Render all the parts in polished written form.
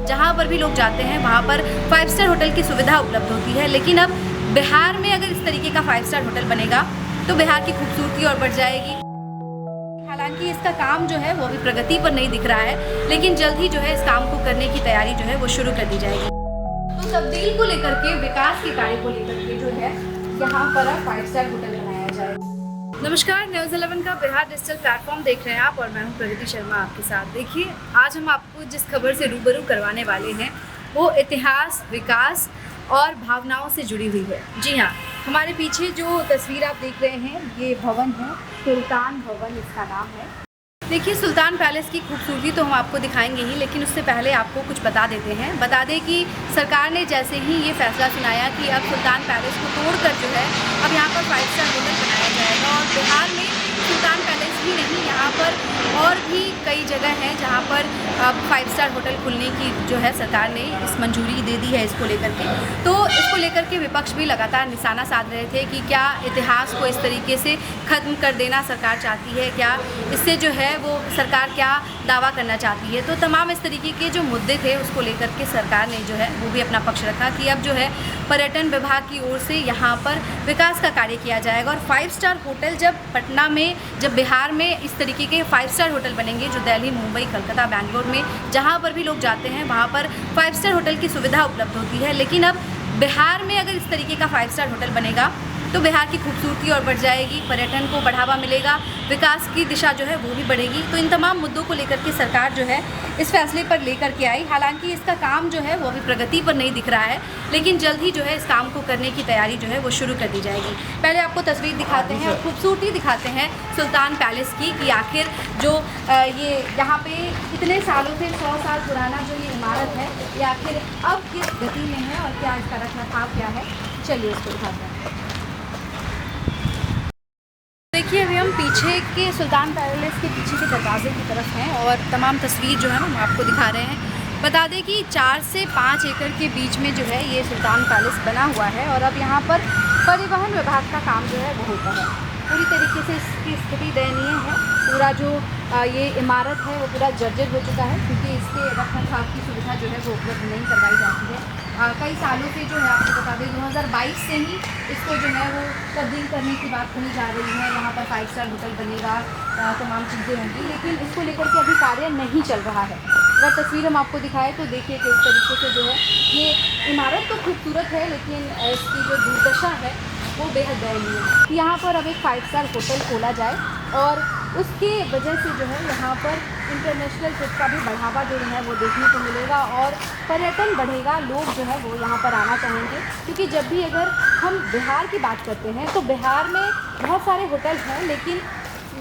जहाँ पर भी लोग जाते हैं वहाँ पर 5 स्टार होटल की सुविधा उपलब्ध होती है। लेकिन अब बिहार में अगर इस तरीके का 5 स्टार होटल बनेगा तो बिहार की खूबसूरती और बढ़ जाएगी। हालांकि इसका काम जो है वो अभी प्रगति पर नहीं दिख रहा है, लेकिन जल्द ही जो है इस काम को करने की तैयारी जो है वो शुरू कर दी जाएगी। तो तब्दील को लेकर के, विकास के कार्य को लेकर के जो है यहाँ पर अब 5 स्टार होटल बनाया जाएगा। नमस्कार, न्यूज़ 11 का बिहार डिजिटल प्लेटफॉर्म देख रहे हैं आप और मैं हूँ प्रगति शर्मा आपके साथ। देखिए, आज हम आपको जिस खबर से रूबरू करवाने वाले हैं वो इतिहास, विकास और भावनाओं से जुड़ी हुई है। जी हाँ, हमारे पीछे जो तस्वीर आप देख रहे हैं ये भवन है, सुल्तान भवन इसका नाम है। देखिए, सुल्तान पैलेस की खूबसूरती तो हम आपको दिखाएंगे ही, लेकिन उससे पहले आपको कुछ बता देते हैं। बता दें कि सरकार ने जैसे ही ये फैसला सुनाया कि अब सुल्तान पैलेस को तोड़कर जो है अब यहाँ पर 5 स्टार होटल बनाया जाएगा, और बिहार में सुल्तान पैलेस ही नहीं, यहाँ पर और भी कई जगह हैं जहाँ पर अब 5 स्टार होटल खुलने की जो है सरकार ने इस मंजूरी दे दी है इसको लेकर के। तो इसको लेकर के विपक्ष भी लगातार निशाना साध रहे थे कि क्या इतिहास को इस तरीके से ख़त्म कर देना सरकार चाहती है, क्या इससे जो है वो सरकार क्या दावा करना चाहती है। तो तमाम इस तरीके के जो मुद्दे थे उसको लेकर के सरकार ने जो है वो भी अपना पक्ष रखा कि अब जो है पर्यटन विभाग की ओर से यहाँ पर विकास का कार्य किया जाएगा, और 5 स्टार होटल जब बिहार में इस तरीके के 5 स्टार होटल बनेंगे जो दिल्ली, मुंबई, कलकत्ता, बैंगलोर में जहाँ पर भी लोग जाते हैं वहाँ पर 5 स्टार होटल की सुविधा उपलब्ध होती है। लेकिन अब बिहार में अगर इस तरीके का 5 स्टार होटल बनेगा तो बिहार की खूबसूरती और बढ़ जाएगी, पर्यटन को बढ़ावा मिलेगा, विकास की दिशा जो है वो भी बढ़ेगी। तो इन तमाम मुद्दों को लेकर के सरकार जो है इस फैसले पर लेकर के आई। हालांकि इसका काम जो है वो अभी प्रगति पर नहीं दिख रहा है, लेकिन जल्द ही जो है इस काम को करने की तैयारी जो है वो शुरू कर दी जाएगी। पहले आपको तस्वीर दिखाते हैं और खूबसूरती दिखाते हैं सुल्तान पैलेस की कि आखिर जो ये यहाँ पे इतने सालों से 100 साल पुराना जो ये इमारत है ये आखिर अब किस गति में है और क्या इसका रखरखाव क्या है, चलिए इसको दिखाते हैं। देखिए, अभी हम पीछे के सुल्तान पैलेस के पीछे के दरवाजे की तरफ हैं और तमाम तस्वीर जो है हम आपको दिखा रहे हैं। बता दें कि 4 से 5 एकड़ के बीच में जो है ये सुल्तान पैलेस बना हुआ है, और अब यहाँ पर परिवहन विभाग का काम जो है वो होता है। पूरी तरीके से इसकी स्थिति दयनीय है। पूरा जो ये इमारत है वो पूरा जर्जर हो चुका है, क्योंकि इसके रखरखाव की सुविधा जो है वो उपलब्ध नहीं करवाई जाती है। कई सालों से जो है आपको बता दें 2022 से ही इसको जो है वो तब्दील करने की बात कही जा रही है। यहाँ पर 5 स्टार होटल बनेगा, तमाम चीज़ें होंगी, लेकिन इसको लेकर के अभी कार्य नहीं चल रहा है। अगर तस्वीर हम आपको दिखाएं तो देखिए कि इस तरीके से जो है ये इमारत तो खूबसूरत है, लेकिन इसकी जो दुर्दशा है वो बेहद दयनीय है। यहाँ पर अब एक 5 स्टार होटल खोला जाए और उसके वजह से जो है यहाँ पर इंटरनेशनल ट्रिप का भी बढ़ावा जो है वो देखने को मिलेगा और पर्यटन बढ़ेगा, लोग जो है वो यहाँ पर आना चाहेंगे। क्योंकि जब भी अगर हम बिहार की बात करते हैं तो बिहार में बहुत सारे होटल हैं, लेकिन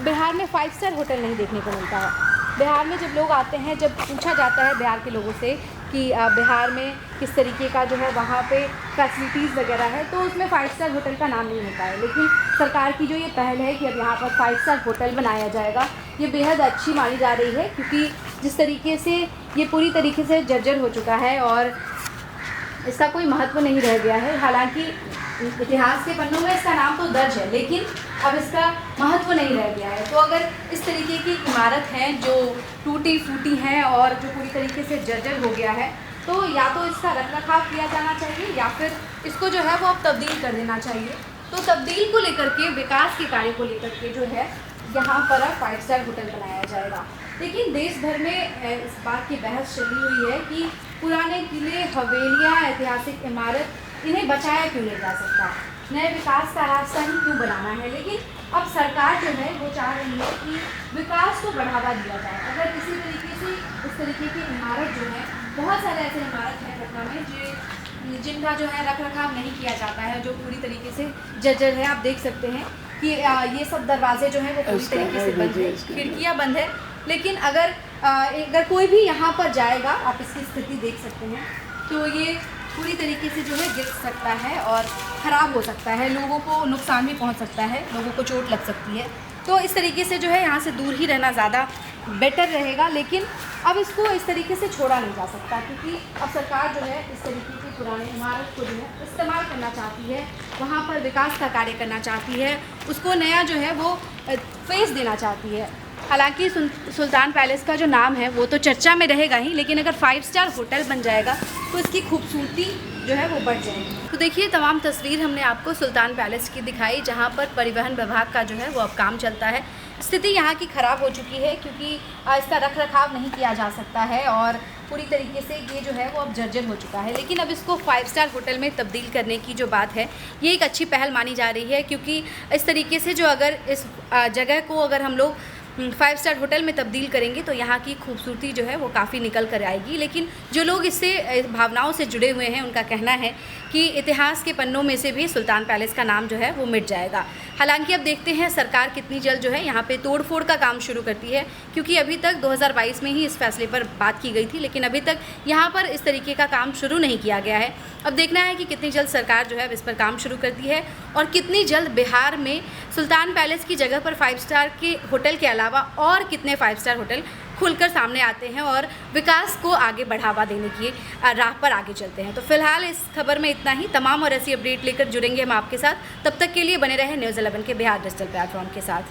बिहार में 5 स्टार होटल नहीं देखने को मिलता है। बिहार में जब लोग आते हैं, जब पूछा जाता है बिहार के लोगों से कि बिहार में किस तरीके का जो है वहाँ पे फैसिलिटीज़ वगैरह है, तो उसमें 5 स्टार होटल का नाम नहीं होता है। लेकिन सरकार की जो ये पहल है कि अब यहाँ पर 5 स्टार होटल बनाया जाएगा, ये बेहद अच्छी मानी जा रही है, क्योंकि जिस तरीके से ये पूरी तरीके से जर्जर हो चुका है और इसका कोई महत्व नहीं रह गया है। हालांकि इतिहास के पन्नों में इसका नाम तो दर्ज है, लेकिन अब इसका महत्व नहीं रह गया है। तो अगर इस तरीके की इमारत है जो टूटी फूटी है और जो पूरी तरीके से जर्जर हो गया है, तो या तो इसका रखरखाव किया जाना चाहिए या फिर इसको जो है वो अब तब्दील कर देना चाहिए। तो तब्दील को लेकर के, विकास के कार्य को लेकर के जो है यहाँ पर अब 5 स्टार होटल बनाया जाएगा। लेकिन देश भर में इस बात की बहस चली हुई है कि पुराने किले, हवेलियाँ, ऐतिहासिक इमारत, इन्हें बचाया क्यों नहीं जा सकता, नए विकास का रास्ता ही क्यों बनाना है। लेकिन अब सरकार जो है वो चाह रही है कि विकास को बढ़ावा दिया जाए। अगर किसी तरीके से इस तरीके की इमारत जो है, बहुत सारे ऐसे इमारत हैं पटना में जिनका जो है रखरखाव नहीं किया जाता है, जो पूरी तरीके से जर्जर है। आप देख सकते हैं कि ये सब दरवाजे जो हैं वो पूरी तरीके से बंद है, खिड़कियाँ बंद है। लेकिन अगर कोई भी यहाँ पर जाएगा, आप इसकी स्थिति देख सकते हैं, तो ये पूरी तरीके से जो है गिर सकता है और ख़राब हो सकता है, लोगों को नुकसान भी पहुँच सकता है, लोगों को चोट लग सकती है। तो इस तरीके से जो है यहाँ से दूर ही रहना ज़्यादा बेटर रहेगा। लेकिन अब इसको इस तरीके से छोड़ा नहीं जा सकता, क्योंकि अब सरकार जो है इस तरीके की पुरानी इमारत को जो है इस्तेमाल करना चाहती है, वहाँ पर विकास का कार्य करना चाहती है, उसको नया जो है वो फेस देना चाहती है। हालांकि सुल्तान पैलेस का जो नाम है वो तो चर्चा में रहेगा ही, लेकिन अगर 5 स्टार होटल बन जाएगा तो इसकी खूबसूरती जो है वो बढ़ जाएगी। तो देखिए तमाम तस्वीर हमने आपको सुल्तान पैलेस की दिखाई, जहाँ पर परिवहन विभाग का जो है वो अब काम चलता है। स्थिति यहाँ की ख़राब हो चुकी है क्योंकि इसका रख रखाव नहीं किया जा सकता है और पूरी तरीके से ये जो है वो अब जर्जर हो चुका है। लेकिन अब इसको 5 स्टार होटल में तब्दील करने की जो बात है ये एक अच्छी पहल मानी जा रही है, क्योंकि इस तरीके से जो अगर इस जगह को अगर हम लोग 5 स्टार होटल में तब्दील करेंगे तो यहाँ की खूबसूरती जो है वो काफ़ी निकल कर आएगी। लेकिन जो लोग इससे भावनाओं से जुड़े हुए हैं उनका कहना है कि इतिहास के पन्नों में से भी सुल्तान पैलेस का नाम जो है वो मिट जाएगा। हालांकि अब देखते हैं सरकार कितनी जल्द जो है यहाँ पे तोड़फोड़ का काम शुरू करती है, क्योंकि अभी तक 2022 में ही इस फैसले पर बात की गई थी, लेकिन अभी तक यहाँ पर इस तरीके का काम शुरू नहीं किया गया है। अब देखना है कि कितनी जल्द सरकार जो है इस पर काम शुरू करती है और कितनी जल्द बिहार में सुल्तान पैलेस की जगह पर 5 स्टार के होटल के अलावा और कितने 5 स्टार होटल खुलकर सामने आते हैं और विकास को आगे बढ़ावा देने की राह पर आगे चलते हैं। तो फिलहाल इस खबर में इतना ही। तमाम और ऐसी अपडेट लेकर जुड़ेंगे हम आपके साथ। तब तक के लिए बने रहे न्यूज़ 11 के बिहार डिजिटल प्लेटफॉर्म के साथ।